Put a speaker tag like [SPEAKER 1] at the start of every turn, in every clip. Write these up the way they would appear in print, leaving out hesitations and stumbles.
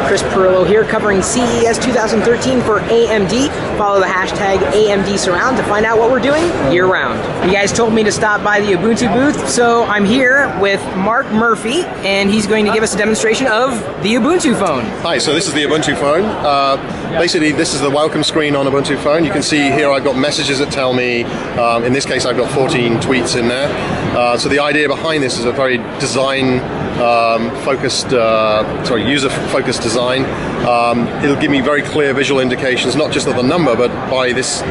[SPEAKER 1] Chris Pirillo here covering CES 2013 for AMD. Follow the hashtag AMD Surround to find out what we're doing year-round. You guys told me to stop by the Ubuntu booth, so I'm here with Mark Murphy, and he's going to give us a demonstration of the Ubuntu phone.
[SPEAKER 2] Hi, so this is the Ubuntu phone. Basically, this is the welcome screen on Ubuntu phone. You can see here I've got messages that tell me, in this case I've got 14 tweets in there. So the idea behind this is a very user-focused design. It'll give me very clear visual indications, not just of the number, but by this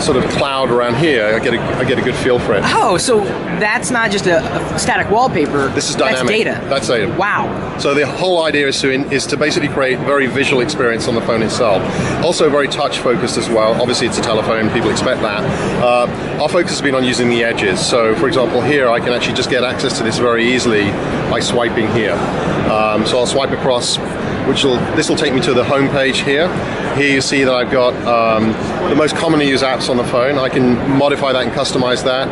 [SPEAKER 2] sort of cloud around here, I get a good feel for it.
[SPEAKER 1] Oh, so that's not just a static wallpaper.
[SPEAKER 2] This is dynamic.
[SPEAKER 1] That's data.
[SPEAKER 2] That's data.
[SPEAKER 1] Wow.
[SPEAKER 2] So the whole idea is to basically create a very visual experience on the phone itself. Also very touch focused as well. Obviously it's a telephone, people expect that. Our focus has been on using the edges. So for example here I can actually just get access to this very easily by swiping here. So I'll swipe across, this will take me to the home page here. Here you see that I've got the most commonly used apps on the phone. I can modify that and customize that.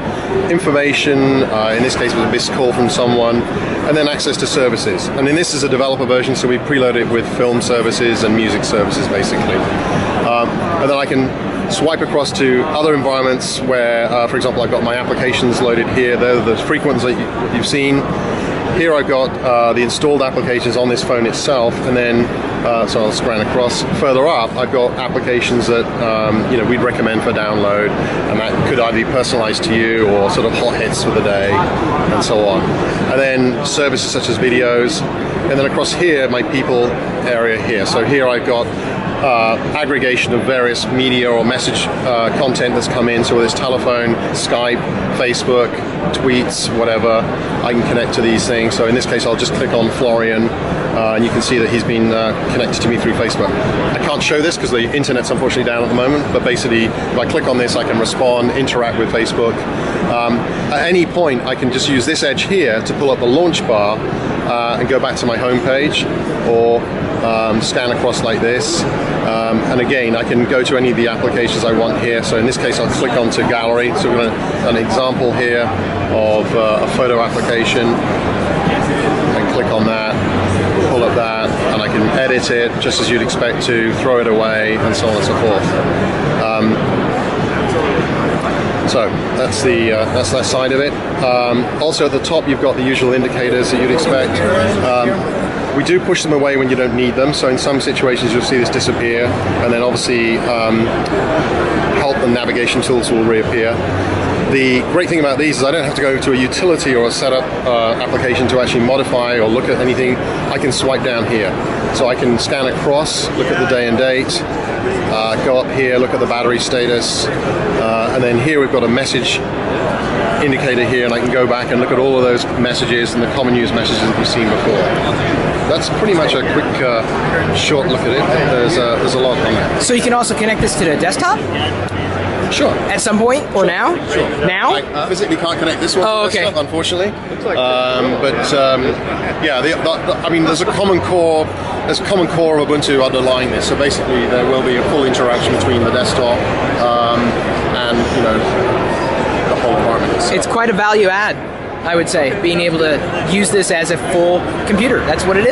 [SPEAKER 2] Information, in this case was a missed call from someone, and then access to services. And then this is a developer version, so we preload it with film services and music services basically. And then I can swipe across to other environments where, for example, I've got my applications loaded here. They're the frequent ones that you've seen. Here I've got the installed applications on this phone itself, and then so I'll scan across. Further up, I've got applications that we'd recommend for download, and that could either be personalized to you or sort of hot hits for the day, and so on. And then services such as videos, and then across here, my people area here. So here I've got aggregation of various media or message content that's come in, so whether it's telephone, Skype, Facebook, tweets, whatever, I can connect to these things. So in this case I'll just click on Florian, and you can see that he's been connected to me through Facebook. I can't show this because the internet's unfortunately down at the moment, but basically if I click on this I can respond, interact with Facebook. At any point I can just use this edge here to pull up the launch bar and go back to my home page, or scan across like this, and again I can go to any of the applications I want here. So in this case I'll click onto gallery. So we're going to an example here of a photo application. I can click on that, pull up that, and I can edit it just as you'd expect to, throw it away, and so on and so forth. So that's that side of it. Also at the top you've got the usual indicators that you'd expect. We do push them away when you don't need them, so in some situations you'll see this disappear, and then obviously help and navigation tools will reappear. The great thing about these is I don't have to go to a utility or a setup application to actually modify or look at anything. I can swipe down here. So I can scan across, look at the day and date, go up here, look at the battery status, and then here we've got a message indicator here, and I can go back and look at all of those messages and the common used messages that you've seen before. That's pretty much a quick, short look at it. There's a lot on there.
[SPEAKER 1] So you can also connect this to the desktop?
[SPEAKER 2] Sure.
[SPEAKER 1] At some point, or now?
[SPEAKER 2] Sure.
[SPEAKER 1] Now?
[SPEAKER 2] I physically can't connect this one to desktop, unfortunately. I mean, there's a common core. There's a common core of Ubuntu underlying this. So basically, there will be a full interaction between the desktop and the whole environment itself.
[SPEAKER 1] It's quite a value add, I would say, being able to use this as a full computer. That's what it is.